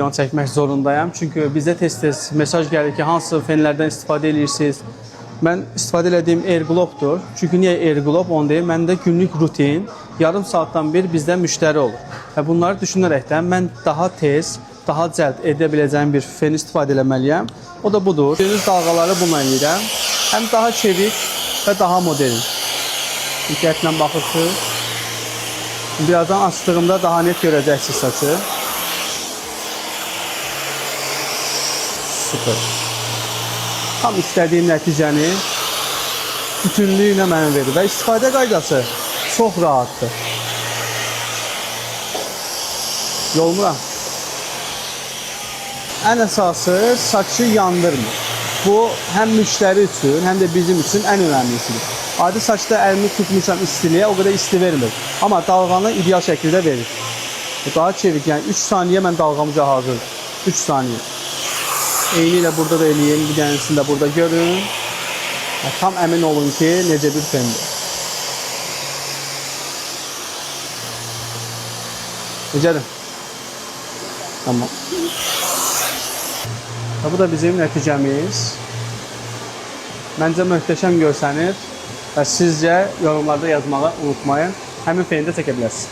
Video çəkmək zorundayım. Çünki bizə tez-tez mesaj gəlir ki, hansı fenlərdən istifadə edirsiniz? Mən istifadə etdiyim AirGlobe-dur. Çünki niyə AirGlobe? Onu deyim, məndə günlük rutin, yarım saatdan bir bizdə müştəri olur. Və bunları düşünərəkdən mən daha tez, daha cəld edə biləcəyim bir fen istifadə etməliyəm. O da budur. Gördüyünüz dalğaları bununla edirəm. Həm daha çevik və daha modern. Diqqətlə baxırsınız. Birazdan açdığımda daha net görəcəksiniz saçı. Süper. Tam istədiyim nəticəni bütünlüyünə mənə verir və istifadə qaydası çox rahatdır. Yolmuram. Ən əsası saçı yandırmır. Bu həm müştəri üçün, həm də bizim üçün ən önəmlisidir. Adi saçda əlimi tutmuşam istiliyə, o qədər isti vermir. Amma dalğanı ideal şəkildə verir. Daha çevik, yəni 3 saniyə mən dalğamıca hazırdır. 3 saniyə. Eyni ilə burada da eləyim, bir dənəsini də burada görün. Tam əmin olun ki, necə bir fendir. Necədir? Tamam. Bu da bizim nəticəmiz. Məncə möhtəşəm görsənir və sizcə yorumlarda yazmağı unutmayın. Həmin feni də çəkə bilərsiniz.